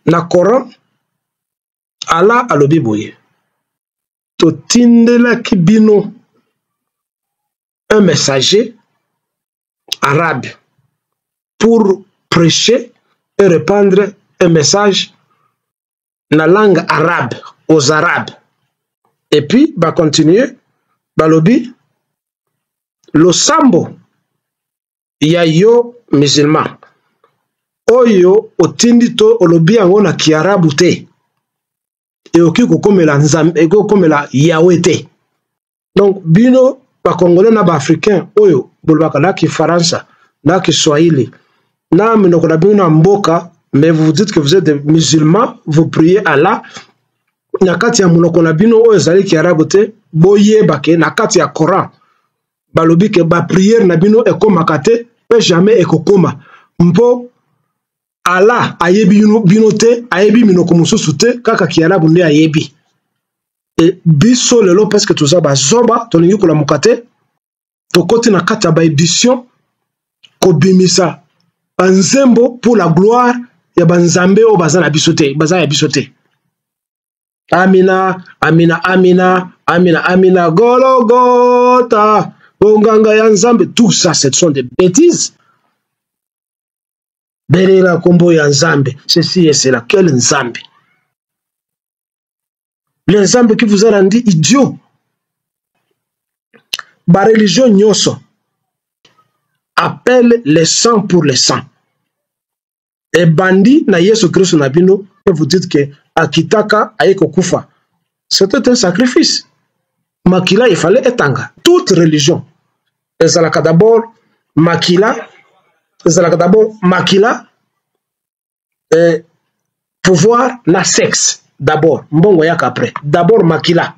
na Coran Allah alobi boye totindelaki bino un messager arabe pour prêcher et répandre un message na langue arabe aux Arabes. Et puis, va continuer, balobi, lo sambo, ya yo musulman, oyo otindito olobi yango na kiarabu te, e oki kokomela nzambe, e kokomela Yahweh te. Donc, bino, ba congolais na ba africain, oyo, bolbaka na ki Faransa, na ki Swahili, na minoko na bino na mboka, mais vous dites que vous êtes des musulmans, vous priez Allah, na kati ya monoko na bino oyo ezali ki arabe te, boyeba ke na kati ya Coran, balobi ke ba prière na bino ekomaka te, pe jamais ekokoma. Mpo Allah ayebi bino te, ayebi minoko mosusu te, kaka ki arabe nde ayebi. Et biso lelo parce que toza ba zoba, tolingi kolamuka te, tokoti na kati ya ba édition kobimisa banzembo pour la gloire ya banzambe o baza na biso te, baza ya biso te. Amina, Amina, Amina, Amina, Amina, Golgotha, Bonganga ya Nzambe, tout ça, ce sont des bêtises. Belela kombo ya Nzambe, ceci et cela, quel Nzambe? Le Nzambe qui vous a rendu idiot. Ba religion nyoso appelle les sangs pour les sangs. Et bandi na Yesu Christ na bino, et vous dites que akitaka aiko kufa. C'était un sacrifice. Makila, il fallait etanga. Toute religion. Ezalaka d'abord makila. Ezalaka d'abord makila. Pouvoir na sexe. D'abord. Mbongo yaka après. D'abord makila.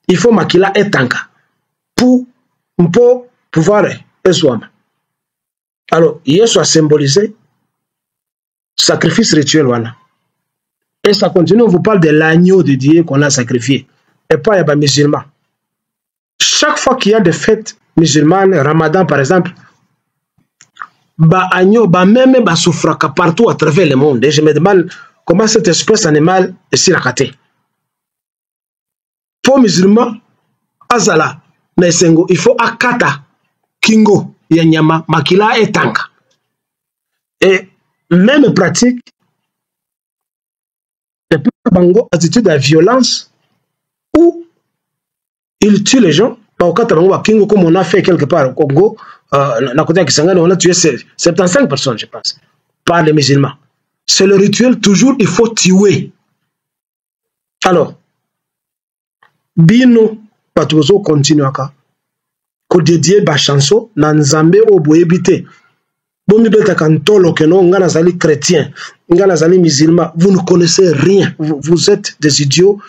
Il faut makila etanga. Pour pouvoir ezwama. Alors, Yesu a symbolisé sacrifice rituel wana. Et ça continue, on vous parle de l'agneau de Dieu qu'on a sacrifié. Et pas il y a des musulmans. Chaque fois qu'il y a des fêtes musulmanes, Ramadan par exemple, ba agneau, ba même ba soufraka partout à travers le monde. Et je me demande comment cette espèce animale est si racatée. Pour musulmans, azala, nesengo, il faut akata, kingo, yanyama, makila et tanga. Et même pratique, et puis bango attitude de violence où il tue les gens. Comme on a fait quelque part au Congo, on a tué 75 personnes, je pense, par les musulmans. C'est le rituel, toujours il faut tuer. Alors, bino patuzo continue à ko dédier ba chanson na nzambe oboyebite. Bomi beta kantolo que non ngana zali chrétien, ngana zali musulman, vous ne connaissez rien. Vous êtes des idiots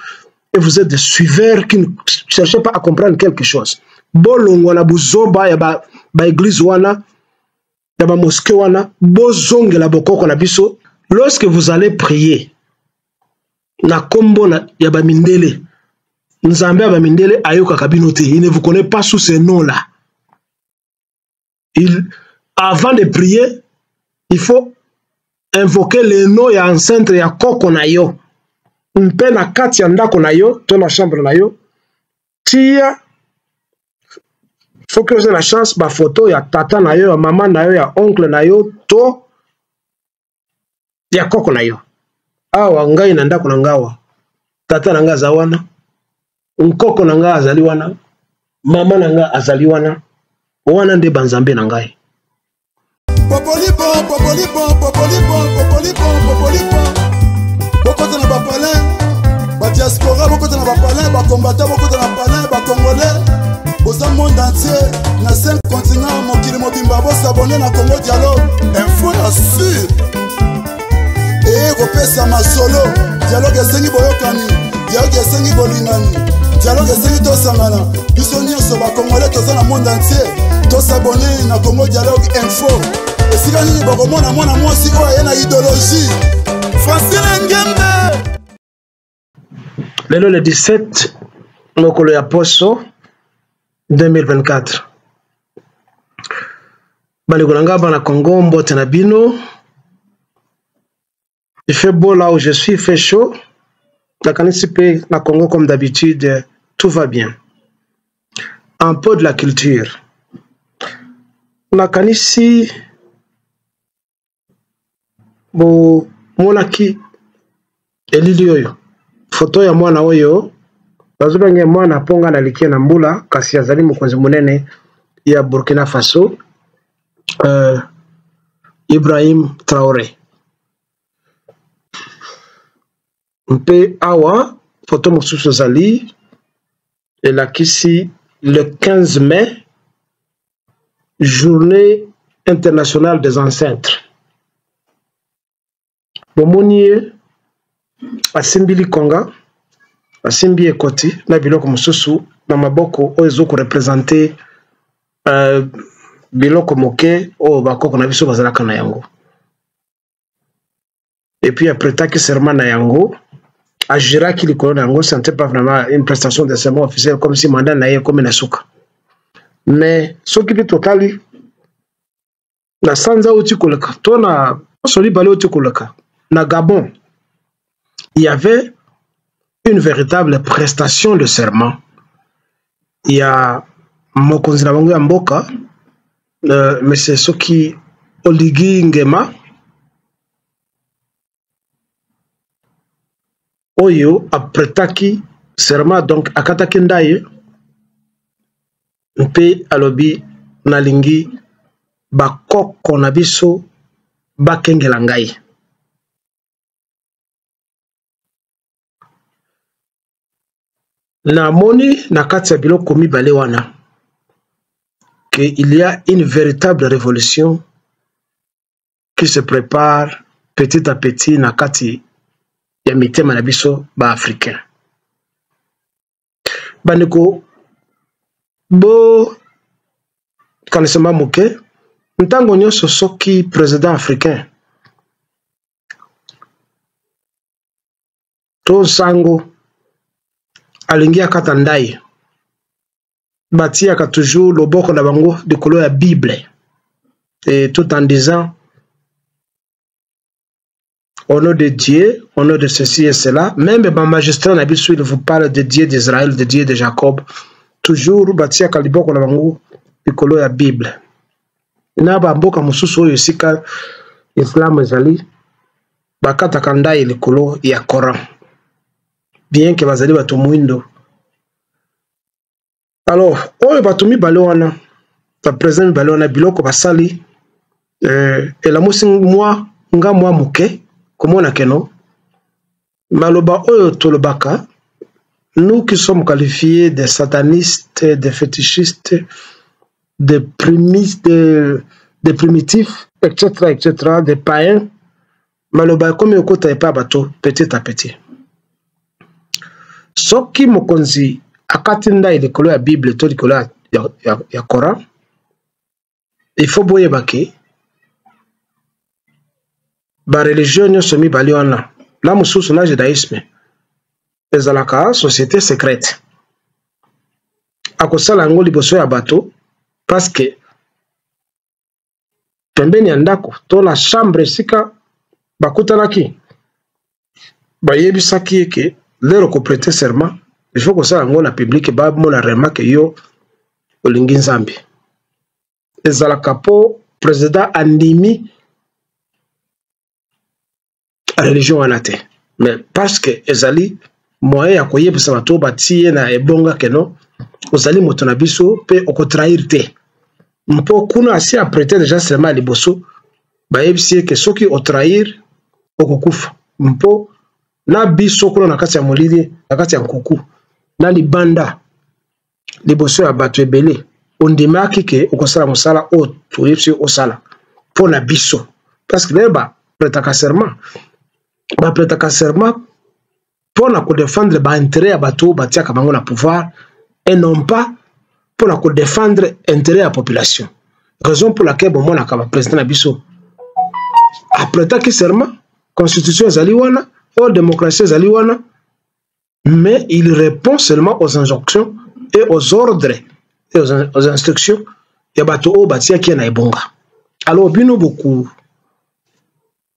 et vous êtes des suiveurs qui ne cherchez pas à comprendre quelque chose. Bolongo na buzoba ya ba église wana, ya ba mosquée wana, bozonge la bokoko na biso. Lorsque vous allez prier, na kombo na ya ba mindele, nzambe ya ba mindele ayoka kabinote, il ne vous connaît pas sous ces noms-là. Avant de prier, il faut invoquer le nom ya ancêtre ya koko na yo. Mpe na kati ya ndako na yo, to na chambre na yo, tia, faut que vous ayez la chance, ba photo ya tata na yo, ya maman na yo, ya oncle na yo, to ya koko na yo. Awa ngai na ndako na ngawa, tata na nga zawana, nkoko na nga azali wana, mama na nga azali wana, wana nde banzambe na ngai. Popolipon, popolipon, popolipon, popolipon, popolipon. Beaucoup de nos palais, ba diaspora, beaucoup de nos palais, ba combattants, beaucoup de nos palais, ba congolais. Au monde entier, na 5 continents, mon kili mobimba, bo s'abonner na Congo Dialogue. Info la sûr. Et repesa ma solo. Dialogue esengi boyokani, dialogue esengi bolingani, dialogue esengi tosangana. Biso nyonso ba congolais toza na monde entier. To s'abonner na Congo Dialogue Info. Et si la ligne bakomona mwana mwasi oyo aye na idéologie Francine Ngembe. Lelo le 17 mokolo ya poso 2024. Bandeko na nga bana Congo mbote na bino. Il fait beau là où je suis, il fait chaud. La Kanisipe, la Congo comme d'habitude, tout va bien. Un peu de la culture. La Kanisi, bon, monaki, elili oyo. Photo ya mwana oyo. Bazubenge mwana ponga na likia na mbula, kasi azali mokonzi munene ya Burkina Faso, Ibrahim Traoré. Mpe awa, photo mosusu zali, elakisi le 15 mai, journée internationale des ancêtres. Bomoni asimbili konga, asimbi ekoti, na biloko mosusu, na maboko oyo ko représenter biloko moke o bakoko na biso bazalaka na yango. Et puis après taki serment na yango, agira ki likolo na yango, c'était pas vraiment une prestation de serment officiel comme si mandat na ye comme na suka. Mais ce qui est total, na sanza uti koleka, to na soli bale uti koleka, na Gabon, il y avait une véritable prestation de serment. Il y a mokonzi na bango ya mboka, mais c'est ce qui Oligi Ngema oyo apretaki serment, donc akataki ndaye mpe alobi nalingi bakoko na biso bakengela ngai. Na moni na kati ya biloko mibale wana qu'il y a une véritable révolution qui se prépare petit à petit na kati ya mitema na biso ba africain. Baniko bo kanisema moke ntango nyonso soki président africain to sango alingi akata ndai batiaka toujours loboko na bango de couleur ya Bible, et tout en disant au nom de Dieu, au nom de ceci et cela. Même ma magistrat Nabisu, il vous parle de Dieu d'Israël, de Dieu de Jacob. Toujours batiaka liboko na bango de couleur ya Bible. Na ba mboka mususu oyo sika Islam ezali bakata kandai likolo ya Coran. Bien que bazali bato mwindo. Alors, oyo bato mibale wana, ta président mibale wana biloko basali, la musi mwa nga mwa muke, komona keno, maloba oyo tolobaka, nous qui sommes qualifiés de satanistes, de fétichistes, de primitifs, etc., de païens, maloba comme yokota epa bato, petit à petit. Soki mokonzi akati ndai likolo ya Bible to likolo ya Coran, il faut boyeba ke ba religion nyonso mibale wana, la mosusu na judaïsme ezalaka société secrète. Akosala yango liboso ya bato parce que pembeni ya ndako to na chambre sika bakutanaki bayebisaki eke lero ko prêter serment, il faut que ça ngona public ba mona remarque yo olingi nzambe. Ezalaka po président andimi religion wana te, mais parce que ezali moyen ya koyebisa bato batie na ebonga keno ozali moto na biso pe okotrahir te. Mpo kuna asi a prêter déjà serment liboso bayebisi ke soki otrahir okokufa. Mpo na biso kuna na kati ya molili, na kati ya nkuku, na libanda liboso ya bato ebele ondimaki ke okosala mosala o toyebisi osala po na biso, parce que leba prêtaka serment po na ko défendre ba intérêt ya bato batiaka bango na pouvoir et non pas pour na ko défendre intérêt ya population. Raison pour laquelle bon mona ka ba président na biso apretaki serment, constitution ezali wana, ou démocratie ezali wana, mais il répond seulement aux injonctions et aux ordres et aux instructions ya bato o batia ki na ebonga. Alors bino beaucoup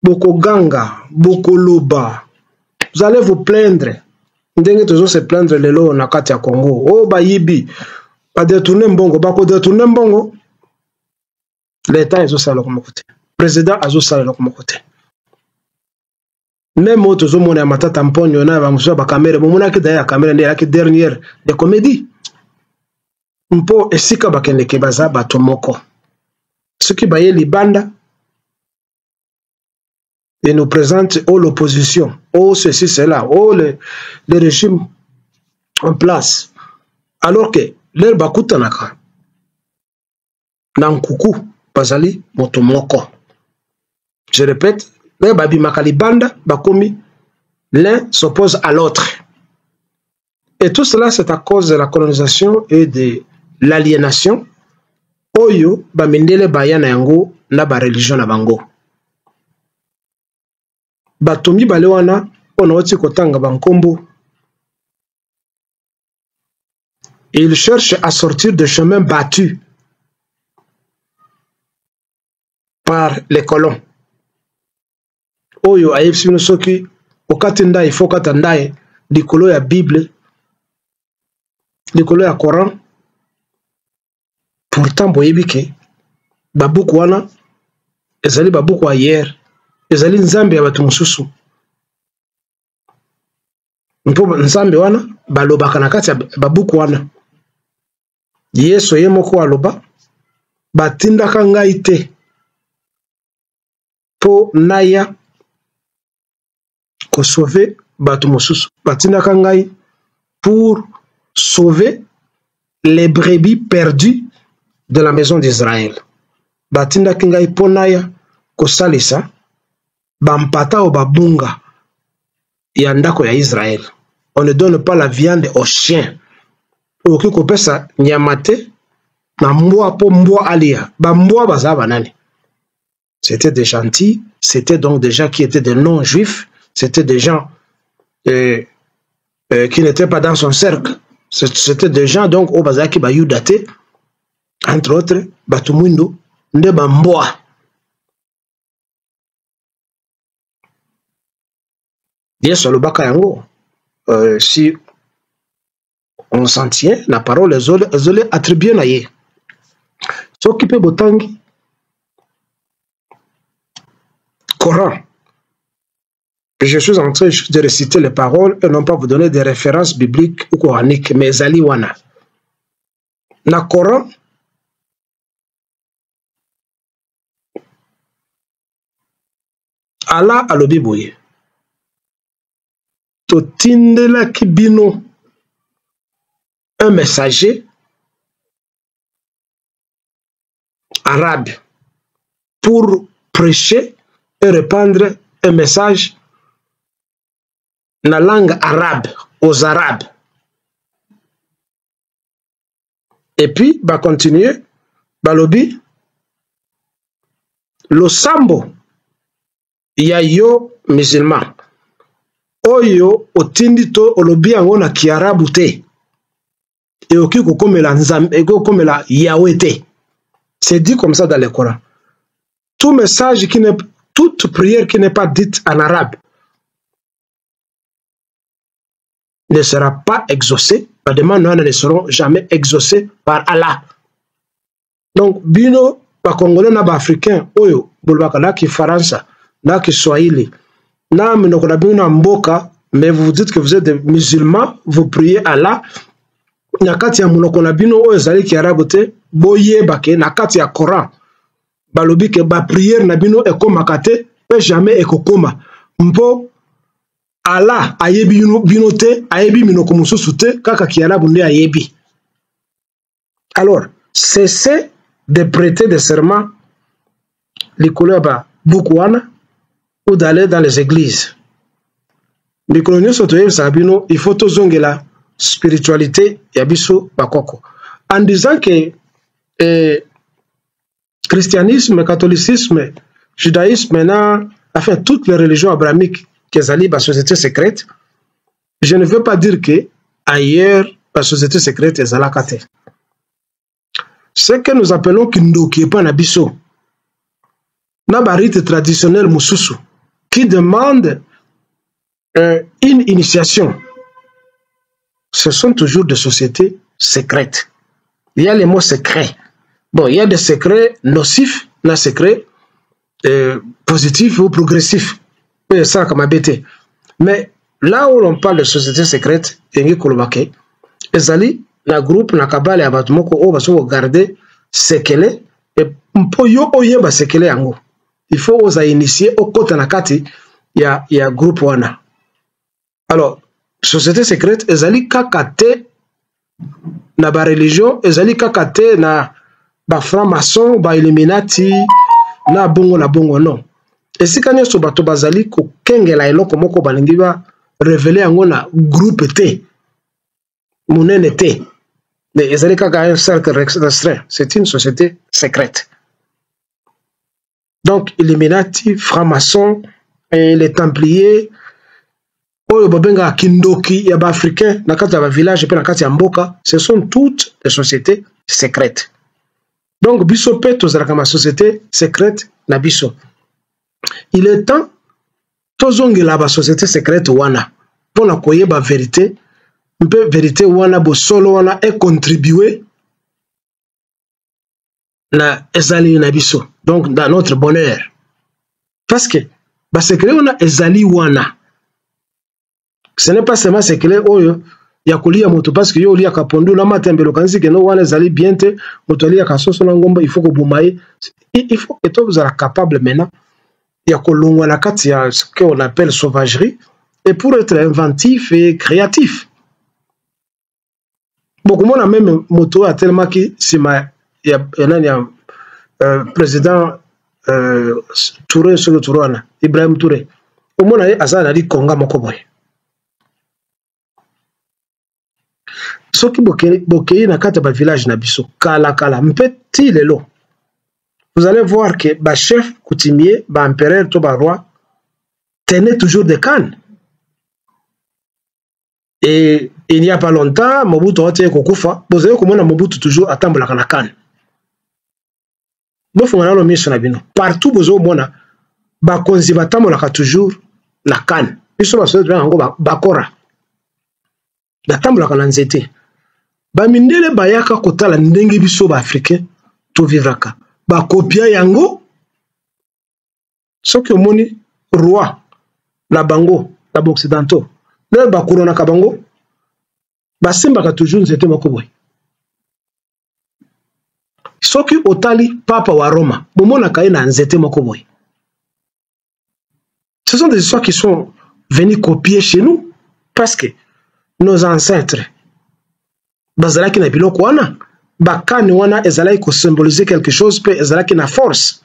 bokoganga, bokoloba. Vous allez vous plaindre. Ndenge toujours se plaindre lelo na kati ya Congo. Oh bayibi, ba détourner mbongo, ba ko détourner mbongo. L'État est au salon comme côté. Président a au salon comme côté. Même autres zo mona matata mponyo na ba muso ba caméra, bo mona ki da ya caméra ndé ya ki dernière de comédie. Mpo esika ba kende ke baza bato moko. Ce qui baye libanda et nous présente l'opposition, ceci, cela, le régime en place. Alors que l'air bakutanaka, nankuku, bazali, motomoko. Je répète, l'air babi makalibanda, bakomi, l'un s'oppose à l'autre. Et tout cela, c'est à cause de la colonisation et de l'aliénation. Oyo, bamindele bayana yango, na ba religion na bango. Batomi balewana onoti kotanga bankombo. Ils cherchent à sortir de chemins battus par les colons. Oyo ayefsino soki okatinda ifo katandaye likolo ya Bible, likolo ya Coran. Pourtant boyebike babuku wana ezali babuku hier. Ezali nzambe ya batu mususu. Mpo nzambe wana balobaka na kati ya babuku wana. Yesu ye moko aloba batindaka ngai te po naya ko sauver batu mususu. Batindaka ngai pour sauver les brebis perdues de la maison d'Israël. Batindaka ngai po naya ko salisa bampata o babunga ya ndako ya Israël. On ne donne pas la viande aux chiens. Oki kopesa nyamate na mbwa po mbwa alia. Ba mbwa bazaba nani? C'était des gentils, c'était donc des gens qui étaient des non-juifs, c'était des gens qui n'étaient pas dans son cercle. C'était des gens donc au bazaki ba yudate, entre autres batumundo nde ba mbwa. Yes, le bakayango. Si on s'en tient, la parole est attribuée à ye. Ce qui peut botangi Coran. Je suis en train de réciter les paroles et non pas vous donner des références bibliques ou coraniques, mais ali wana. Na Coran, Allah alobi boye. Totindela kibino un messager arabe pour prêcher et répandre un message na langue arabe aux Arabes. Et puis, va continuer, balobi, le sambo, yayo musulman. Oyo otindito olobi yango na kiarabu te. Et oki kokomela nzambe, kokomela Yahweh te. C'est dit comme ça dans le Coran. Tout message qui n'est, toute prière qui n'est pas dite en arabe ne sera pas exaucée. Les demandes ne seront jamais exaucées par Allah. Donc, bino, ba Congolais na ba Africain, oyo, bolbaka na ki Faransa, na ki Swahili, na minokona bino mboka, mais vous dites que vous êtes des musulmans, vous priez Allah, na kati ya minokona bino oyo zali ki arabote, boye bake, na kati ya Coran, balobi ke ba prière na bino ekomaka te, pe jamais ekokoma. Mpo, Allah ayebi bino te, ayebi minoko mususu te, kaka ki arabu nde ayebi. Alors, cessez de prêter des serments likolo ba bukuana ou d'aller dans les églises. Mikolo soto yeb sabino, il faut tozongela spiritualité yabiso bakoko. En disant que christianisme, catholicisme, judaïsme, enfin toutes les religions abrahamiques qui sont la société secrète, je ne veux pas dire que ailleurs la société secrète est la kate. Ce que nous appelons Kindo qui est pas nabiso, na ba rite traditionnel mususu, qui demandent une initiation, ce sont toujours des sociétés secrètes. Il y a les mots secrets. Bon, il y a des secrets nocifs, des secrets positifs ou progressifs. Ça, comme habité. Mais là où l'on parle de sociétés secrètes, il y a un groupe, na kabale ya batu moko o baso garder sekele et mpo yo oyeba sekele yango. Il faut osa initier au kota na kati ya groupe wana. Alors, société secrète ezali kakate na ba religion, ezali kakate na ba franc-maçon, ba illuminati na bongo non. Et si kanya so bato bazali ko kengela eloko moko balingi ba révéler yango na groupe T. Munene T. Mais ezali kaka un cercle restreint. C'est une société secrète. Donc, Illuminati, franc-maçon, et les Templiers, oyo bobenga kindoki ya ba africain na kati ya ba village pe na kati ya mboka, ce sont toutes des sociétés secrètes. Donc biso pe tozala kama société secrète na biso. Il est temps tozongela ba société secrète wana pona koyeba vérité, mpe vérité wana bo solo wana e contribuer na ezali na biso. Donc dans notre bonheur. Parce que ba secret wana ezali wana. Ce n'est pas seulement secret oyo ya kolia moto parce que yo lia kapondu na matembelo kanzi que no wana ezali bien te moto lia kasoso na ngomba il faut que bumaye. Il faut que vous soyez capable maintenant ya kolongwa na kati ya ce qu'on appelle sauvagerie et pour être inventif et créatif. Beaucoup monde a même moto a tellement qui sima ya président Touré sur le Tourana Ibrahim Touré au monde a azana di konga moko boy. Soki bokei na kati ba village na biso kala mpeti lelo. Vous allez voir que ba chef coutumier, ba empereur to ba roi tenait toujours des cannes. Et il n'y a pas longtemps, Mobutu a été kokufa, vous avez comment Mobutu toujours attendre la canne. Bon fongana lo miso na bino. Partout bozo mona ba konzi batambola toujours la canne. Biso ba so ngo bakora. Batambola kana nzete. Ba mindele bayaka kotala ndenge biso ba africain to vivraka. Ba kopia yango soki omoni roi la bango la occidentaux le ba corona ka bango ba simbaka toujours nzete moko boy. Soki otali papa wa Roma bomona ka na nzete moko boy. Ce sont des histoires qui sont venues copier chez nous parce que nos ancêtres bazalaki na biloko wana bakani wana ezalaki ko symboliser quelque chose pe ezalaki na force.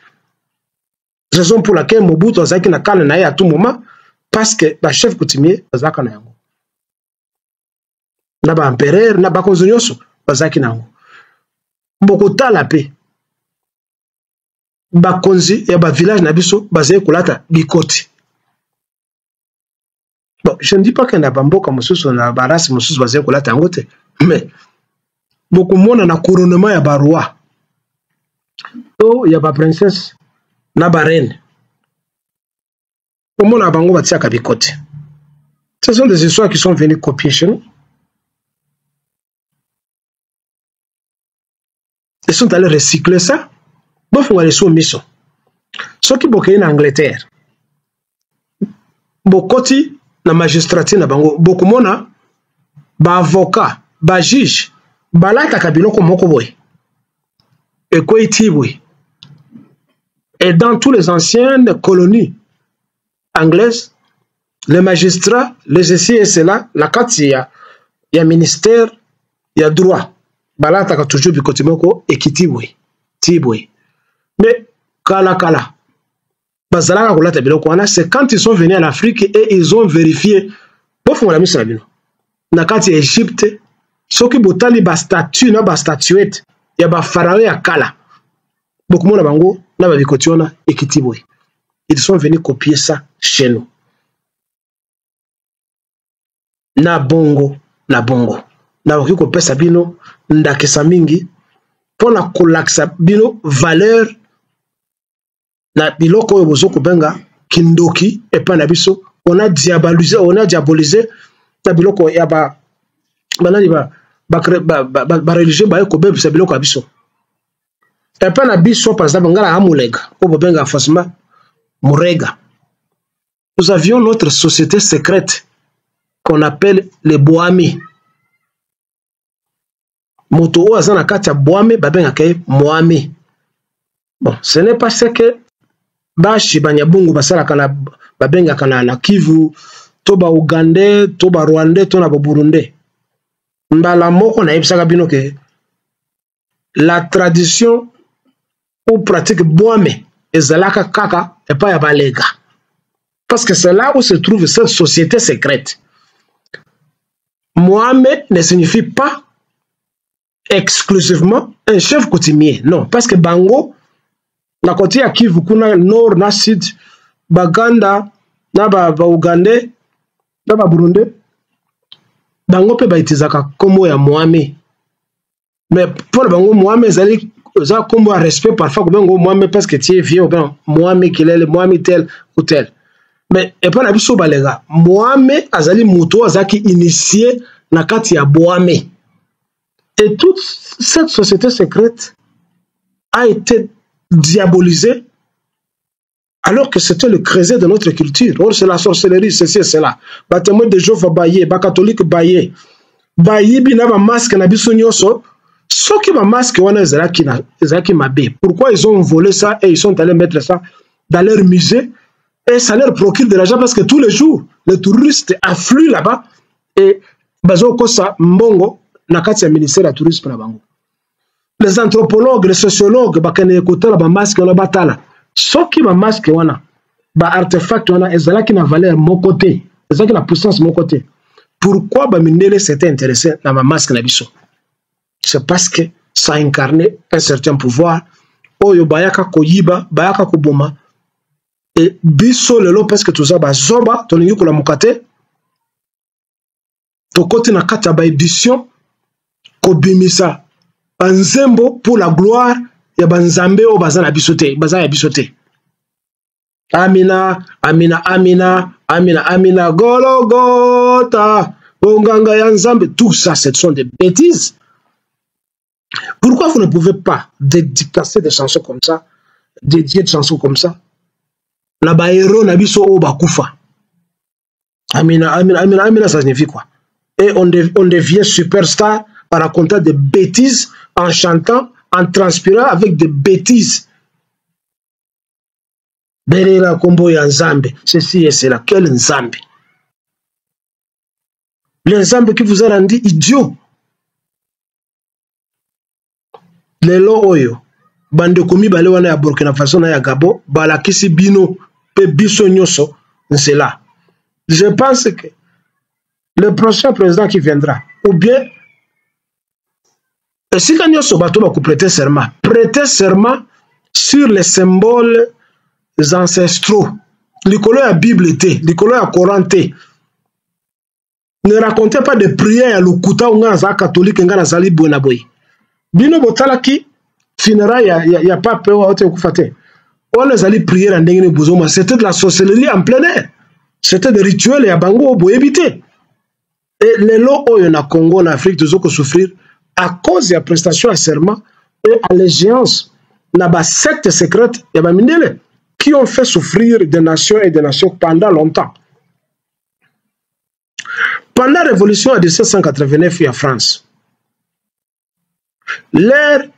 Raison pour laquelle Mobutu azalaki na kane na ye à tout moment parce que ba chef coutumier bazalaka na yango. Na ba empereur na ba konzi nyonso bazalaki na yango. Mbokotala pe ba konzi ya ba village na biso bazali kolata bikoti. Bon, je ne dis pas qu'il n'y a pas beaucoup de race bazali kolata yango te, mais beaucoup mona na couronnement ya ba roi. To ya ba princesse na ba reine. Au mona bango batiaka bikoti. Ce sont des histoires qui sont venues copier chez nous. Ils sont allés recycler ça. Bon, faut aller sur mission. Ceux qui bokkei en Angleterre. Bokoti na magistrature na bango. Beaucoup mona ba avocat, ba juge, balata kabiloko moko boy. Et quoi boy. Et dans tous les anciennes colonies anglaises, les magistrats, les ceci et cela, la carte il y a ministère, il y a droit. Balata ka toujours bikoti moko ekiti boy. Tiboy. Mais kala bazalaka kolata biloko wana, c'est quand ils sont venus en Afrique et ils ont vérifié. Bofu la mise na bino. Na kati Égypte, soki botali ba statue na ba statuette ya ba pharaon ya kala. Beaucoup mona bango na ba bikoti wana ekiti boy. Ils sont venus copier ça chez nous. Na bongo. Na oki ko pesa bino ndakisa mingi pona kolaksa bino valeur na biloko oyo bozo kobenga kindoki et pas nabiso on a diabolisé ta biloko ya ba banani ba religieux ba ko be sa biloko abiso et pas nabiso par exemple ngala amulega ko bobenga forcément murega. Nous avions notre société secrète qu'on appelle les Boami. Moto o azana kati ya Boami babenga ke Moami. Bon, ce n'est pas ce que bashi banyabungu basala kana babenga kana na Kivu, to ba Ugandais, to ba Rwandais, to na ba Burundais. Mbala moko na yebisaka bino ke la tradition ou pratique Boami ezalaka kaka et pas ya balega. Parce que c'est là où se trouve cette société secrète. Mohamed ne signifie pas exclusivement un chef coutumier. Non, parce que Bango, na côté ya Kivu kuna nord na sud, Baganda, na ba Ugandais, na ba Burundais, Bango pe ba itizaka kombo ya Mohamed. Mais pour Bango Mohamed zali za kombo a respect parfois ko Bango Mohamed parce que tu es vieux, ben Mohamed qu'il est Mohamed tel ou tel. Mais et pas na biso balega Mohamed azali muto azaki initié na kati ya Boame. Et toute cette société secrète a été diabolisée alors que c'était le creuset de notre culture. Or c'est la sorcellerie, ceci et cela. Ba témoin de Jéhovah baye, ba catholique baye. Baye bina ba masque na biso nyoso. Ceux qui ba masque wana ezaki mabe. Pourquoi ils ont volé ça et ils sont allés mettre ça dans leur musée? Et ça leur procure de l'argent parce que tous les jours, les touristes affluent là-bas et bazo kosa mbongo na kati ya ministère ya tourisme na bango. Les anthropologues, les sociologues bakane ekota ba masque wana batala. Soki ba masque wana ba artefact wana ezalaki na valeur moko te, ezalaki na puissance moko te. Pourquoi ba mindele s'était intéressé na ba masque na biso? C'est parce que ça incarnait un certain pouvoir. Oyo bayaka koyiba, bayaka koboma. Et biso lelo parce que tout ça ba zoba tolingi kula mukate to côté na kata ba édition ko bimisa banzembo pour la gloire ya banzambe o bazana bisote bazaya bisote. Amina amina amina amina amina Golgotha onganga ya nzambe, tout ça ce sont des bêtises. Pourquoi vous ne pouvez pas dédicacer des chansons comme ça, dédier des chansons comme ça? Na ba héros na biso o bakufa. Amina amina amina amina ça signifie quoi? Et on devient superstar par raconter des bêtises, en chantant, en transpirant avec des bêtises. Berera kombo ya nzambe, ceci et cela, quel nzambe? Le nzambe qui vous a rendu idiot. Lelo oyo bande komi bale wana ya Burkina Faso na ya Gabon balakisi bino pe biso nyoso nzela. Je pense que le prochain président qui viendra, ou bien si nyoso bato ba prêter serment sur les symboles ancestraux, likolo ya Bible te, likolo ya Coran te. Ne racontez pas de prières à lukuta unga za catholique ngana zali boy na boy. Bino botalaki funérailles ya pape wa ote kufate. On les allait prier en ndenge bozoma, c'était de la sorcellerie en plein air. C'était des rituels ya bango bo éviter. Et les lots oyo na Congo na Afrique tous ko souffrir à cause de la prestation à serment et allégeance na ba secte secrète ya ba mindele qui ont fait souffrir des nations et des nations pendant longtemps. Pendant la révolution de 1789 en France, l'ère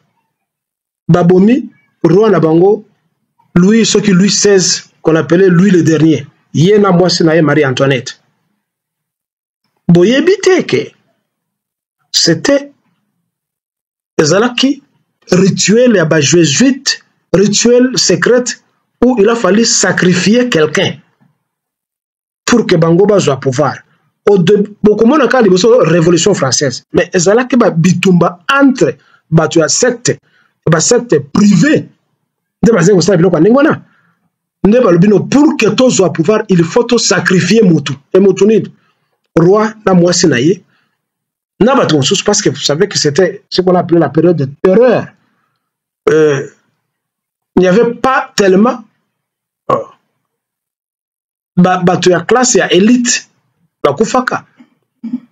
Babomi, roi Nabango, Louis XVI, qu'on appelait Louis le dernier, Yena Mwasinaye Marie-Antoinette. Boyebite que c'était ezalaki rituel ya ba jésuite, rituel secret où il a fallu sacrifier quelqu'un pour que Bango bazwa pouvoir. Beaucoup de cas de révolution française, mais ezalaki ba bitumba entre batu ya secte privée de bazengo sa biloko ndengwana nde balobino pour que tozo pouvoir il faut to sacrifier mutu et mutu nid roi na mwasi na ye na batu mosusu parce que vous savez que c'était ce qu'on appelait la période de terreur. Il n'y avait pas tellement bato ya classe ya élite bakufaka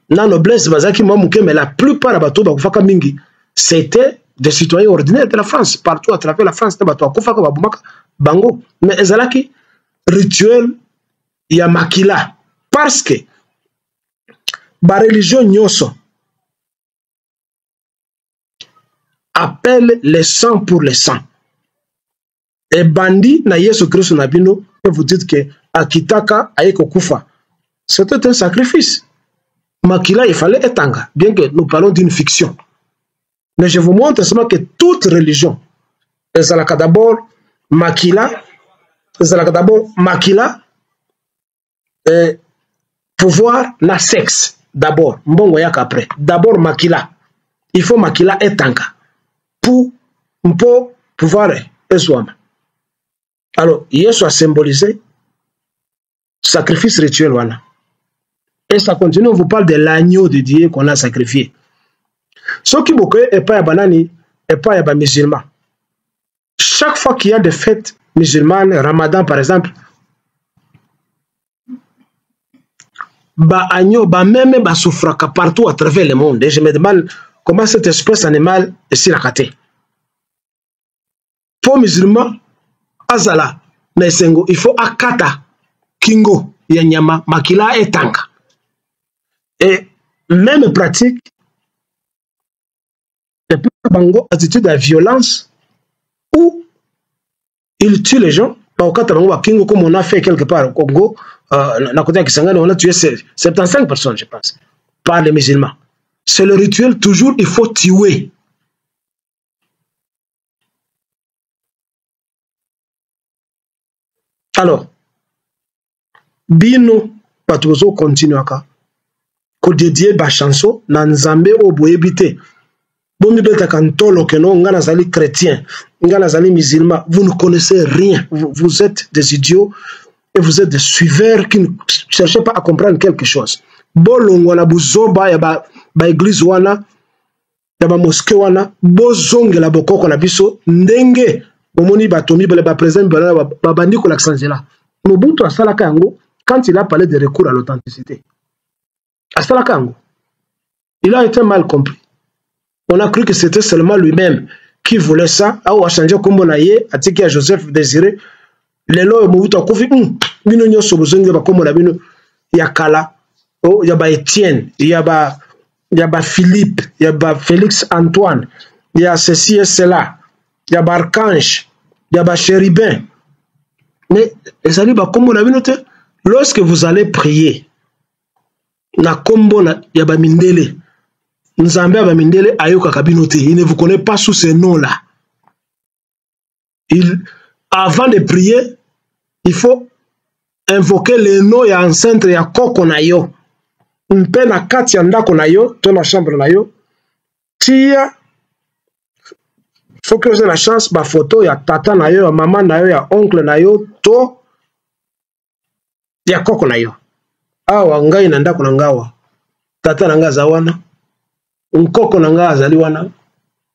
na noblesse bazaki mwa muke, mais la plupart ya bato bakufaka mingi c'était des citoyens ordinaires de la France, partout à travers la France, bato bakufaka babumaka bango, mais ezalaki rituel ya makila, parce que ba religion nyonso appelle les sang pour les sang. Et bandi na Yesu Christ na bino, et vous dites que akitaka ayeko kufa, c'était un sacrifice. Makila, il fallait etanga, bien que nous parlons d'une fiction. Mais je vous montre seulement que toute religion, ezalaka d'abord makila, pouvoir na sexe d'abord, mbongo yaka après. D'abord makila, il faut makila etanga pour pouvoir ezwama. Alors, Yesu a symbolisé sacrifice rituel wana. Et ça continue, on vous parle de l'agneau de Dieu qu'on a sacrifié. Ce qui est pas banani, et pas ya musulman. Chaque fois qu'il y a des fêtes musulmanes, Ramadan par exemple, ba agneau, ba même ba souffraka partout à travers le monde. Et je me demande comment cette espèce animale est si raquée. Pour musulman, azala, nesengo, il faut akata, kingo, yanyama, makila et tanka. Et même pratique, et puis bango attitude de violence, où il tue les gens, comme on a fait quelque part au Congo, on a tué 75 personnes, je pense, par les musulmans. C'est le rituel, toujours il faut tuer. Alors, bino patozo continue aka ko dédier ba chanson na nzambe oboyebite. Bomi beta kantolo keno ngana zali chrétien, ngana zali musulman, vous ne connaissez rien. Vous êtes des idiots et vous êtes des suiveurs qui ne cherchez pas à comprendre quelque chose. Bolongo na buzoba ya ba église wana, ya ba mosquée wana, bozonge la bokoko na biso ndenge Momoni batomi ba président ba bandi ko l'accent. Mobutu asala kango quand il a parlé de recours à l'authenticité. Asala kango. Il a été mal compris. On a cru que c'était seulement lui-même qui voulait ça. A changé comme on a yé, atiki à Joseph Désiré. Les lois Mobutu a confié. Bino nyo sobozonge ba comme on a bino. Ya Kala, oh ya ba Étienne, ya ba Philippe, ya ba Félix Antoine, ya ceci et cela. Il y a Archange, il y a Chérubin. Mais lorsque vous allez prier, il y a Mindele. Il ne vous connaît pas sous ces noms-là. Avant de prier, il faut invoquer les noms et ancêtres et Koko Nayo. Une peine à Katianda Konayo, dans la chambre Nayo. Tia. Faut que vous ayez la chance, ma photo, il y a tata na yo, maman na yo, il y a oncle na yo, to, il y a koko na yo. Awa, ngai nanda kuna ngawa. Tata na nga azawana. Nkoko na nga azaliwana.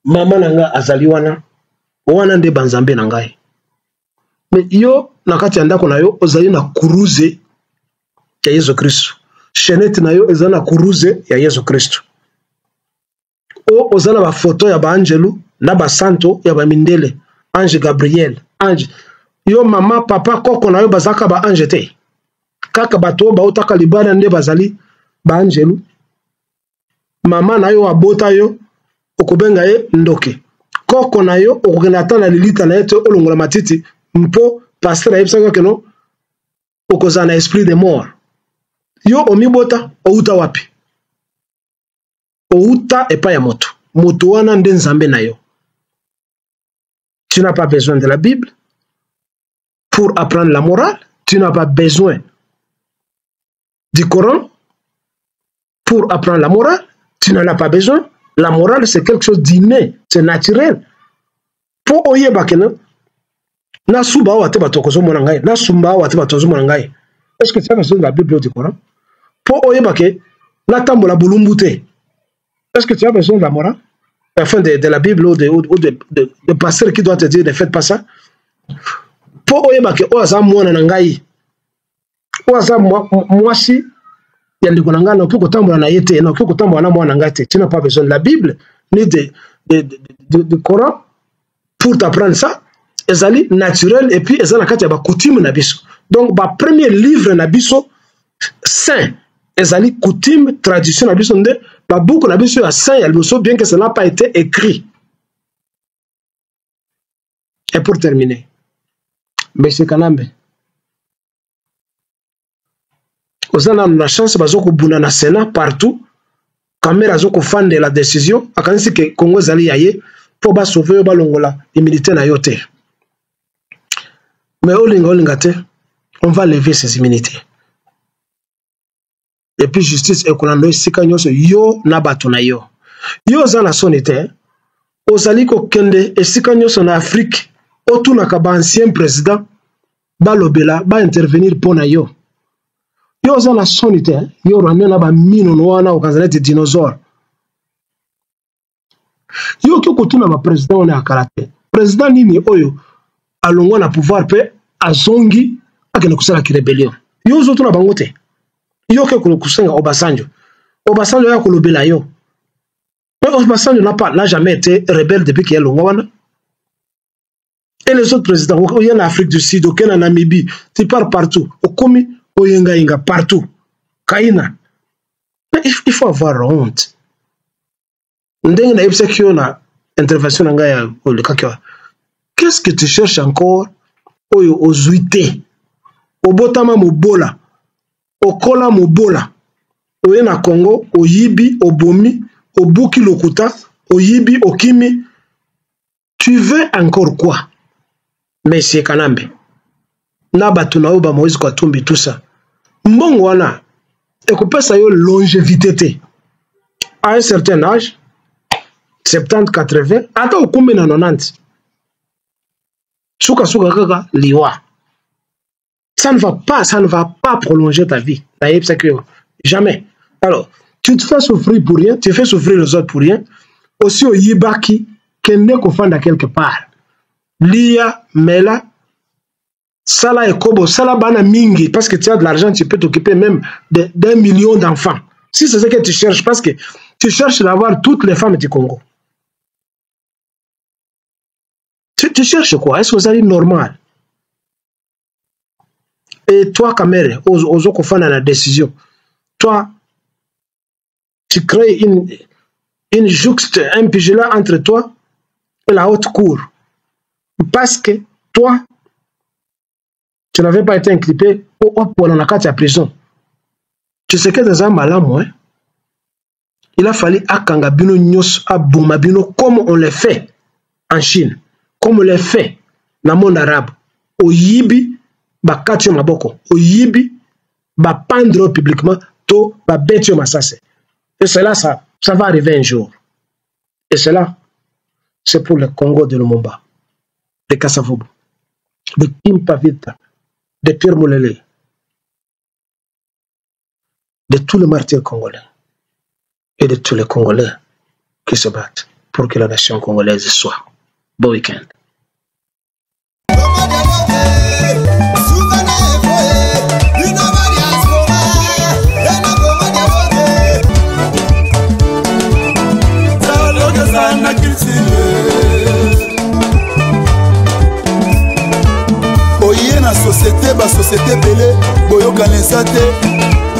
Mama na nga azaliwana. Wana nde banzambe na ngai. Mais yo, nakati yanda kuna yo, ozali na kuruze ya Yesu Kristo. Chenette na yo, ozali na kuruze ya Yesu Kristo. O, ozali na ba photo ya ba angelu, na ba santo ya ba mindele, ange Gabriel, ange yo mama papa koko na yo bazaka ba ange te kaka bato ba utaka libana nde bazali ba angelu. Mama na yo abota yo okubenga ye ndoke, koko na yo okugenda tana lilita na yeto olongola matiti mpo pasteur ayebisaka keno okozana esprit de mort. Yo omibota outa wapi? Outa epa ya moto, moto wana nde nzambe na yo. Tu n'as pas besoin de la Bible pour apprendre la morale. Tu n'as pas besoin du Coran pour apprendre la morale. Tu n'en as pas besoin. La morale, c'est quelque chose d'inné, c'est naturel. Pour oye bakena, na suba wa te batokozo monangai, na sumba wa te batozo monangai. Est-ce que tu as besoin de la Bible ou du Coran? Pour oye bake, na tambola bulumbute. Est-ce que tu as besoin de la morale? Enfin de la Bible ou de pasteur qui doit te dire ne faites pas ça. Pour oye bake o asa mwana nangai. Oza mwasi ya ndeko na ngana oki kotambola na yete na oki kotambola na mwana ngate. Tu n'as pas besoin de la Bible ni de Coran pour t'apprendre ça. Ezali naturel et puis ezali na kati ya ba coutume na biso. Donc ba premier livre na biso saint ezali coutume tradition na biso nde ba buku na biso ya saint ya biso bien que ça n'a pas été écrit. Et pour terminer, Monsieur Kanambe, vous avez la chance de na Sénat partout, caméra zoko fan de la décision, à quand c'est que Congo zali yaye pour ba sauver ba longola les militaires na yote. Mais olingate, on va lever ces immunités. Et puis justice et kolando sika nyoso yo na bato na yo. Yo za na sonete, ozali ko kende esika nyoso na Afrique, otuna ka ba ancien président ba lobela ba intervenir pour na yo. Yo za na sonete, yo ramena na ba mino no wana okazalete dinosaure. Yo ki kotuna ba président na karate. Président nini oyo alongwa na pouvoir pe azongi akene kusala ki rébellion. Yo zo tuna bango te. Yo ke kusenga Obasanjo. Obasanjo ya kolobela yo. Mais Obasanjo n'a jamais été rebelle depuis qu'il y a longwa. Et les autres présidents, il y a en Afrique du Sud, il y a en Namibie, tu pars partout. Au Komi, au Yenga, partout. Kaina. Mais il faut avoir honte. Qu'est-ce que tu cherches encore aux zuité, au botama mobola, au kola mobola, au yena Congo, au yibi, au bomi, au buki lokuta, au yibi, au kimi. Tu veux encore quoi? Monsieur Kanambe, Nabatu na oba Moïse Katumbi, tout ça. Mbongo wana, ekoupe sa yo longévité. À un certain âge, 70, 80, ata okume na 90. Souka kaka liwa. Ça ne va pas prolonger ta vie. Jamais. Alors, tu te fais souffrir pour rien, tu fais souffrir les autres pour rien. Aussi au yibaki, qu'elle n'est qu'au fond de quelque part. Lia, Mela, Sala et Kobo, Sala Bana Mingi, parce que tu as de l'argent, tu peux t'occuper même d'1 million d'enfants. Si c'est ce que tu cherches, parce que tu cherches d'avoir toutes les femmes du Congo. Tu cherches quoi? Est-ce que ça est normal? Et toi, Kamere, aux autres fans à la décision, toi, tu crées une jouxte, un pigelat entre toi et la haute cour. Parce que toi, tu n'avais pas été inculpé pour la carte à prison. Tu sais que dans un malam, il a fallu akanga bino nyos abuma bino comme on le fait en Chine, comme on le fait dans le monde arabe. Au yibi, ba katio maboko. Au yibi, ba pendre publiquement, to ba betio masase. Et cela, ça va arriver un jour. Et cela, c'est pour le Congo de Lumumba, de Kasavubu, de Kimpavita, de Pierre Moulele, de tous les martyrs congolais et de tous les Congolais qui se battent pour que la nation congolaise soit. Bon week-end. Oye na société belé boyoka nesate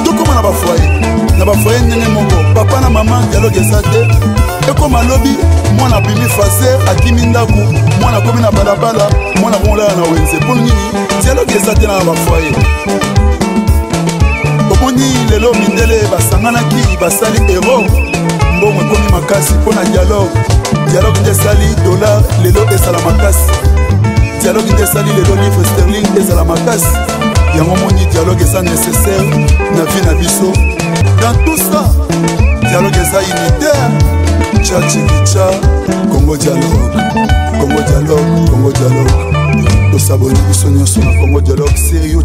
tout comme na ba foyer ndenge moko papa na maman dialogue esate et comme alobi mwana bimi faser akimi ndaku mwana komi na balabala mwana bonla na wenze pour nini dialogue esate na ba foyer omoni lelo mindele basanganaki basali héros mbongo ekomi makasi mpona dialogue nde esali dollar lelo esala makasi dialogue nde esali lelo livre sterling ezala makasi yango moni dialogue eza nécessaire na vie na biso dans tout ça dialogue eza unitaire tchachikicha Congo dialogue tosaboni biso nyonso na Congo dialogue sérieux